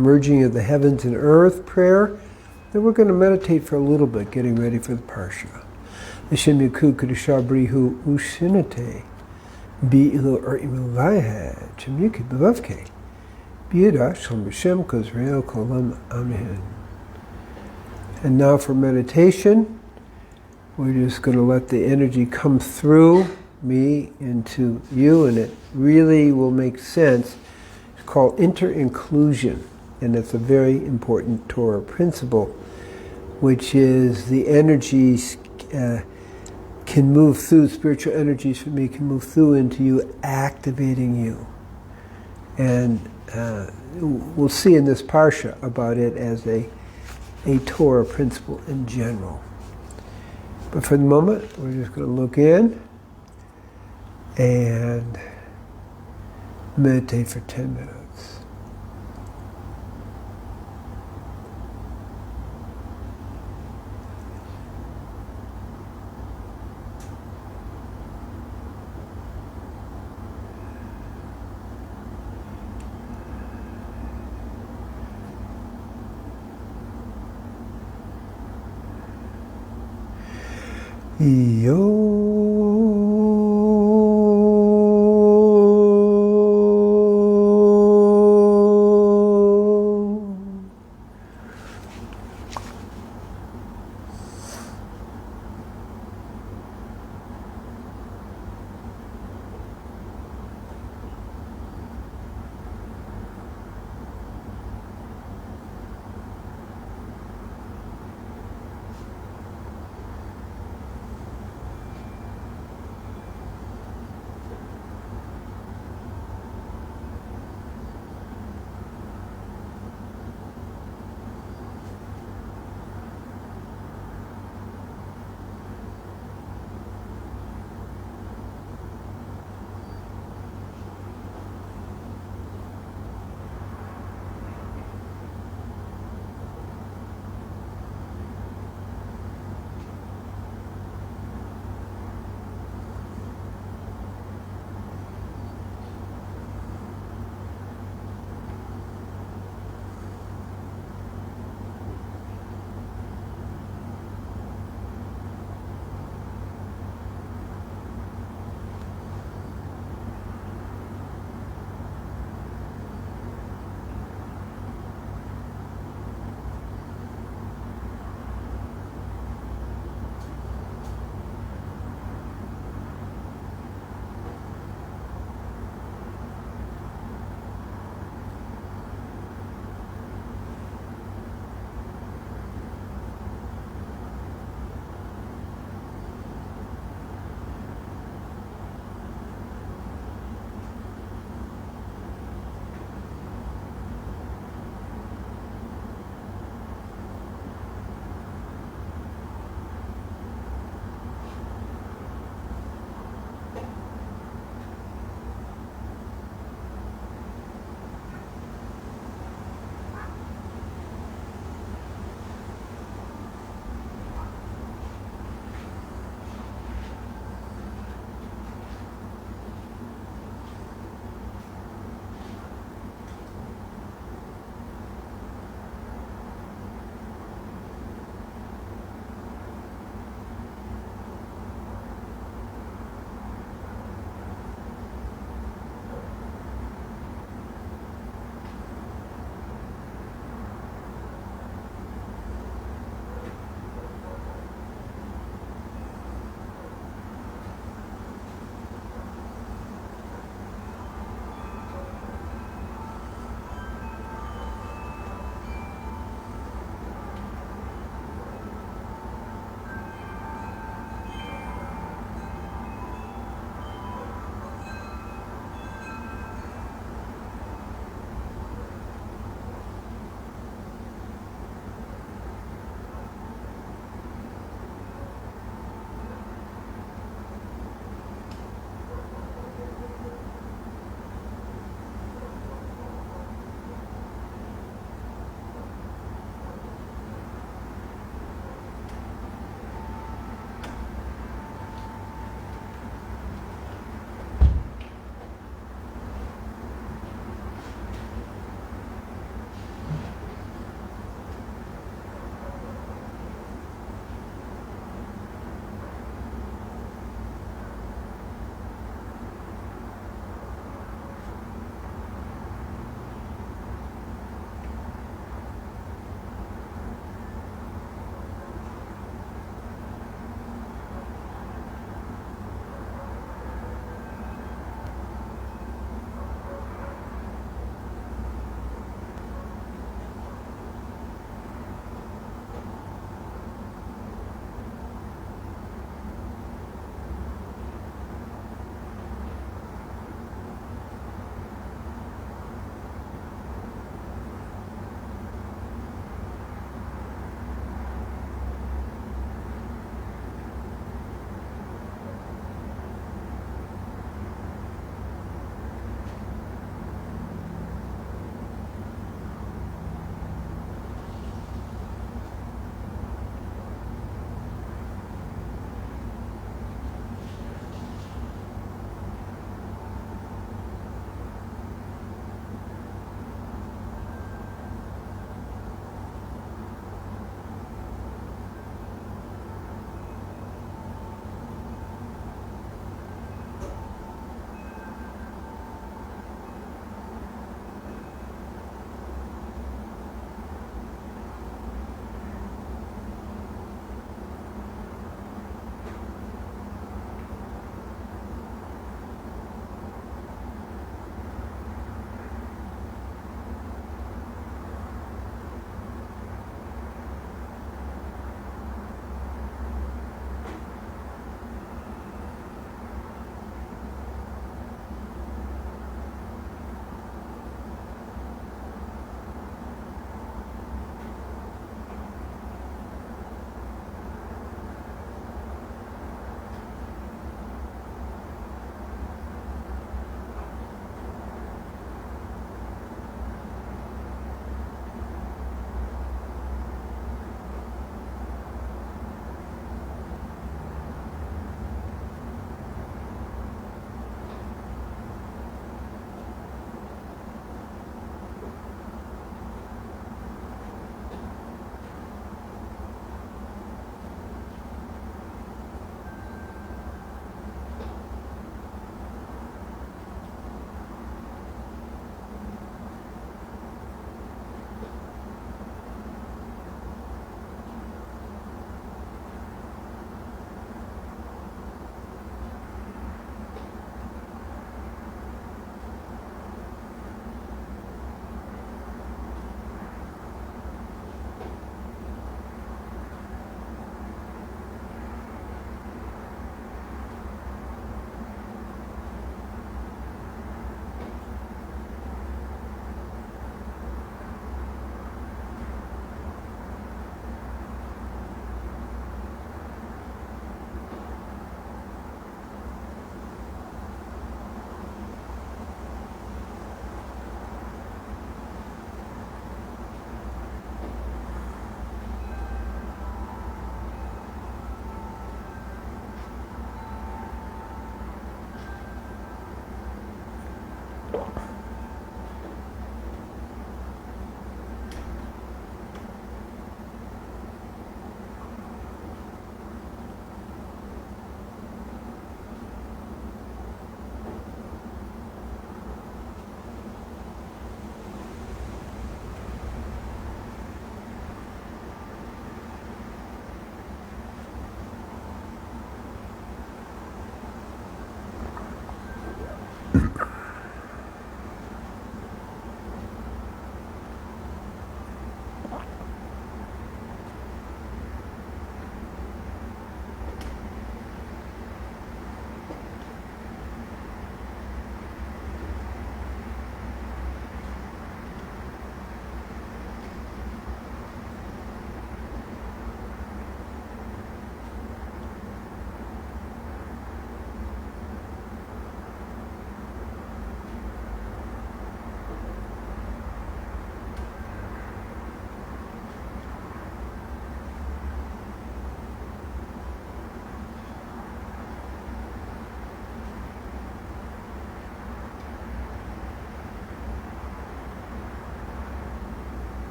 merging of the heavens and earth prayer. Then we're going to meditate for a little bit, getting ready for the Parsha. L'shem Yaku Kedusha Brihu Ushinate Bi'ilu Imu Vayhe Chemyuki Bevavke B'Yidach Shalom B'Shem Kozreo Kolam Amen. And now for meditation, we're just going to let the energy come through me into you, and it really will make sense. It's called inter-inclusion, and it's a very important Torah principle, which is the energies can move through, spiritual energies for me can move through into you, activating you. And we'll see in this Parsha about it as a Torah principle in general. But for the moment, we're just going to look in and meditate for 10 minutes. Yo.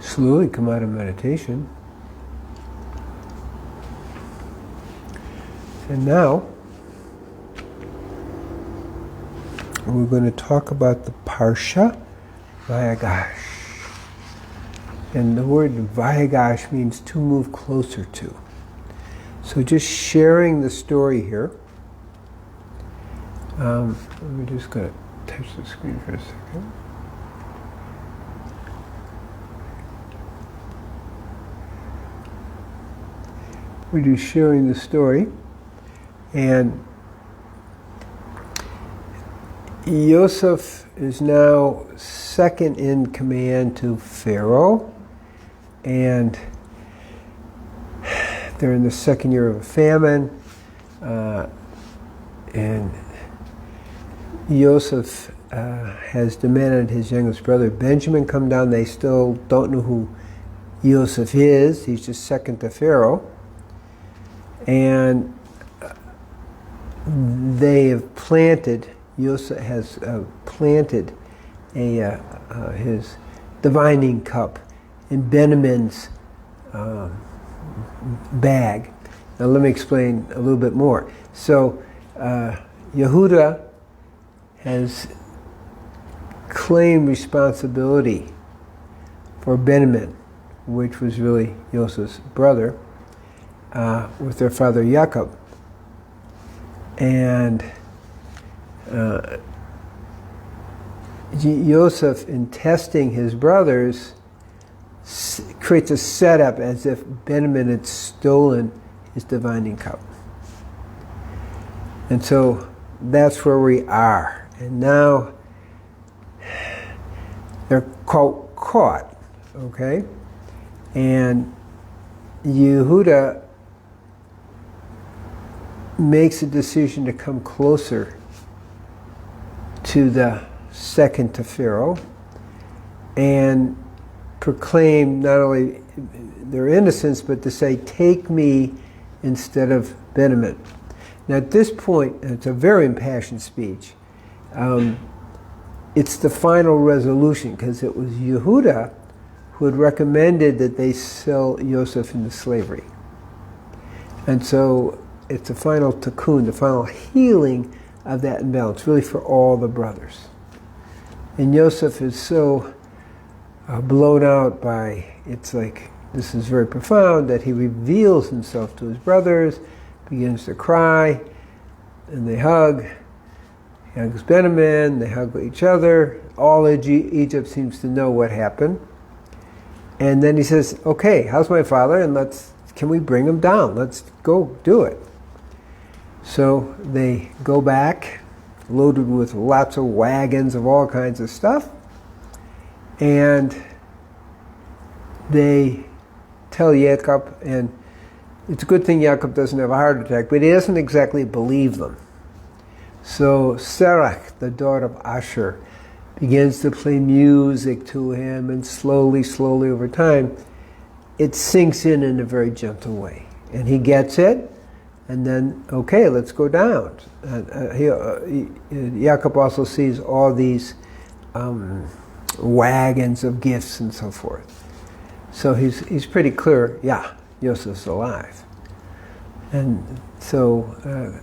Slowly come out of meditation. And now we're going to talk about the Parsha, Vayigash. And the word Vayigash means to move closer to. So just sharing the story here. We're just going to touch the screen for a second. We're just sharing the story. And Yosef is now second in command to Pharaoh. And they're in the second year of a famine, and Yosef has demanded his youngest brother Benjamin come down. They still don't know who Yosef is. He's just second to Pharaoh. And they have planted, Yosef has planted his divining cup in Benjamin's bag. Now let me explain a little bit more. So Yehuda has claimed responsibility for Benjamin, which was really Yosef's brother, with their father Jacob. And Yosef, in testing his brothers, creates a setup as if Benjamin had stolen his divining cup. And so that's where we are. And now they're caught, okay? And Yehuda makes a decision to come closer to the second to Pharaoh and proclaim not only their innocence, but to say, take me instead of Benjamin. Now at this point, and it's a very impassioned speech, it's the final resolution, because it was Yehuda who had recommended that they sell Yosef into slavery. And so it's the final tikkun, the final healing of that imbalance, really for all the brothers. And Yosef is so blown out by, it's like, this is very profound, that he reveals himself to his brothers, begins to cry, and they hug. He hugs Benjamin, they hug each other. All Egypt seems to know what happened. And then he says, okay, how's my father? And can we bring him down? Let's go do it. So they go back, loaded with lots of wagons of all kinds of stuff. And they tell Jacob, and it's a good thing Jacob doesn't have a heart attack, but he doesn't exactly believe them. So Serach, the daughter of Asher, begins to play music to him, and slowly over time, it sinks in a very gentle way. And he gets it, and then, okay, let's go down. Jacob also sees all these wagons of gifts and so forth. So he's pretty clear, yeah, Joseph's alive. And so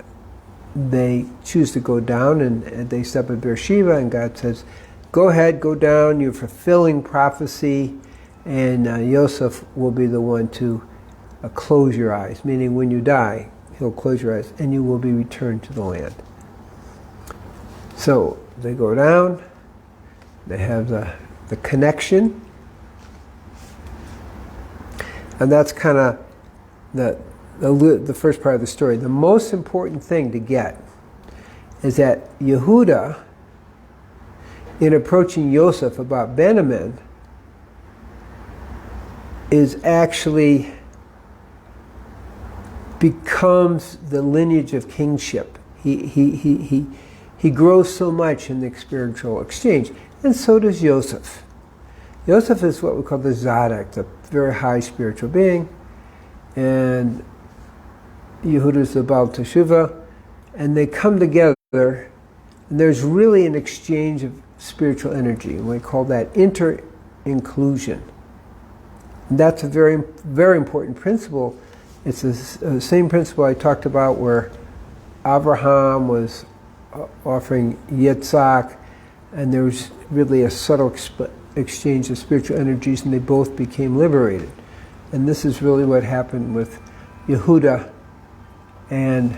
they choose to go down, and they step at Beersheba, and God says, go ahead, go down, you're fulfilling prophecy, and Joseph will be the one to close your eyes, meaning when you die, he'll close your eyes, and you will be returned to the land. So they go down, they have the connection, and that's kind of the first part of the story. The most important thing to get is that Yehuda, in approaching Yosef about Benjamin, is actually becomes the lineage of kingship. He grows so much in the spiritual exchange, and so does Yosef. Yosef is what we call the Zadok, the very high spiritual being, and Yehuda is the Baal Teshuvah, and they come together, and there's really an exchange of spiritual energy, and we call that inter-inclusion. And that's a very, very important principle. It's the same principle I talked about where Abraham was offering Yitzhak, and there was really a subtle exchange of spiritual energies, and they both became liberated. And this is really what happened with Yehuda and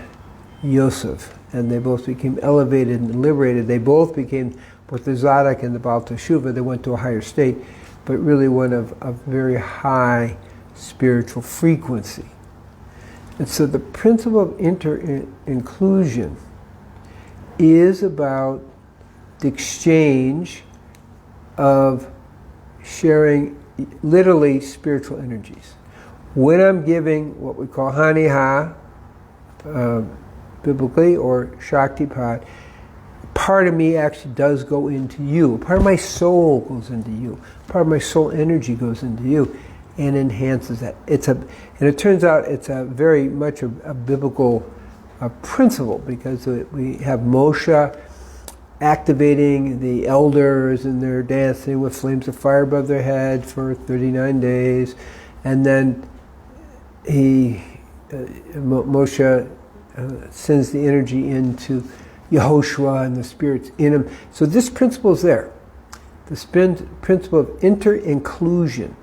Yosef, and they both became elevated and liberated. They both became, with the Zadok and the Baal Teshuvah, they went to a higher state, but really one of very high spiritual frequency. And so the principle of inter-inclusion is about the exchange of sharing literally spiritual energies. When I'm giving what we call Haniha, biblically, or Shaktipat, part of me actually does go into you. Part of my soul goes into you. Part of my soul energy goes into you and enhances that. And it turns out it's a very much a biblical principle, because we have Moshe activating the elders, and they're dancing with flames of fire above their head for 39 days. And then Moshe sends the energy into Yehoshua, and the Spirit's in him. So this principle is there. The principle of inter-inclusion.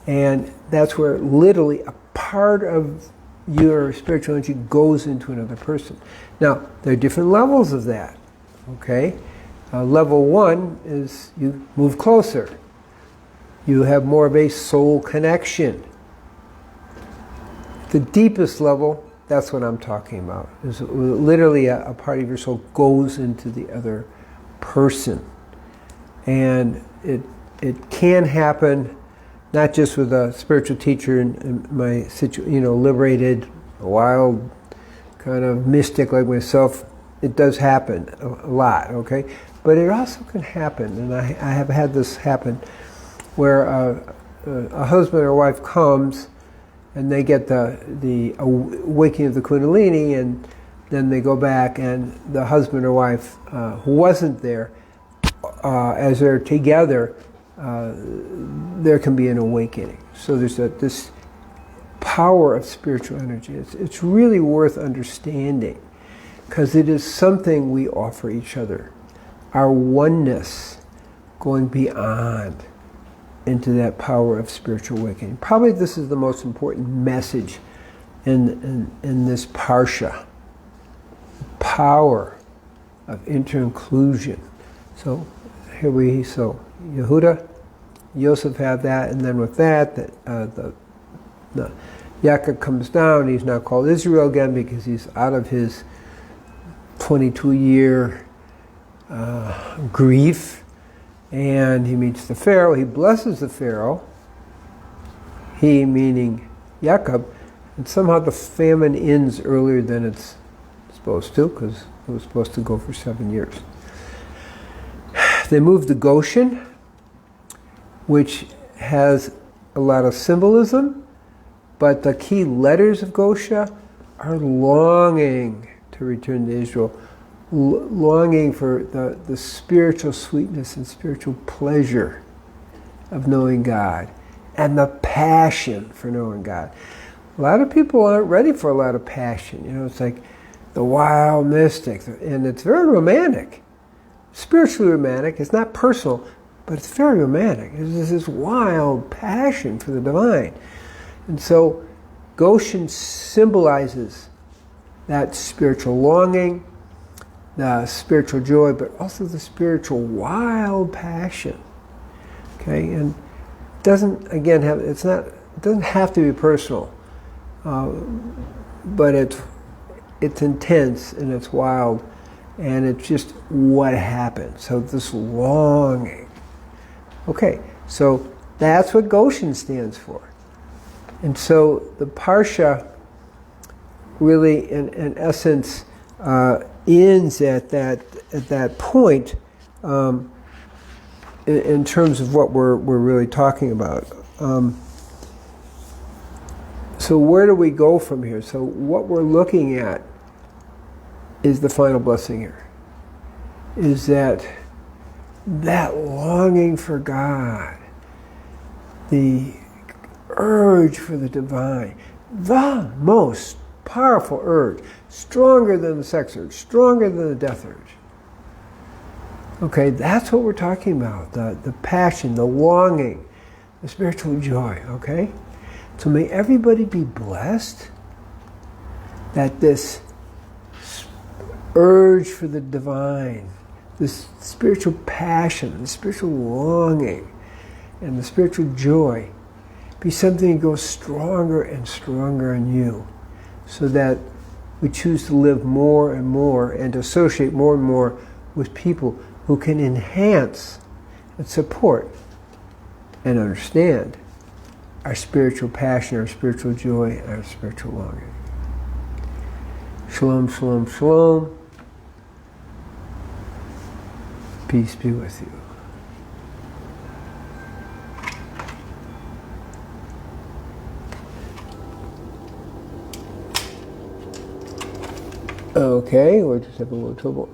And that's where literally a part of your spiritual energy goes into another person. Now, there are different levels of that. Okay? Level 1 is you move closer. You have more of a soul connection. The deepest level, that's what I'm talking about. Is literally a part of your soul goes into the other person. And it can happen not just with a spiritual teacher in my liberated, wild, kind of mystic like myself. It does happen a lot, okay? But it also can happen, and I have had this happen, where a husband or wife comes, and they get the awakening of the Kundalini, and then they go back, and the husband or wife who wasn't there, as they're together, there can be an awakening. So there's this power of spiritual energy. It's really worth understanding, because it is something we offer each other. Our oneness going beyond into that power of spiritual awakening. Probably this is the most important message in this Parsha. power of inter-inclusion. So so Yehuda, Yosef have that, and then with that, the Yaakov comes down. He's now called Israel again because he's out of his 22-year grief, and he meets the Pharaoh. He blesses the Pharaoh, he meaning Yaakov, and somehow the famine ends earlier than it's supposed to, because it was supposed to go for 7 years. They move to Goshen, which has a lot of symbolism, but the key letters of Goshen are longing to return to Israel, longing for the spiritual sweetness and spiritual pleasure of knowing God, and the passion for knowing God. A lot of people aren't ready for a lot of passion. You know, it's like the wild mystic, and it's very romantic, spiritually romantic. It's not personal, but it's very romantic. It's this wild passion for the divine. And so Goshen symbolizes that spiritual longing, the spiritual joy, but also the spiritual wild passion. Okay, and it doesn't have to be personal, but it's intense and it's wild, and it's just what happened. So this longing. Okay, so that's what Goshen stands for. And so the Parsha really, in essence, ends at that point in terms of what we're really talking about. So where do we go from here? So what we're looking at is the final blessing here. Is that longing for God, the urge for the divine, the most powerful urge, stronger than the sex urge, stronger than the death urge. Okay, that's what we're talking about, the passion, the longing, the spiritual joy, okay? So may everybody be blessed that this urge for the divine, this spiritual passion, the spiritual longing, and the spiritual joy be something that goes stronger and stronger in you, so that we choose to live more and more and to associate more and more with people who can enhance and support and understand our spiritual passion, our spiritual joy, and our spiritual longing. Shalom, shalom, shalom. Peace be with you. Okay, we're just having a little trouble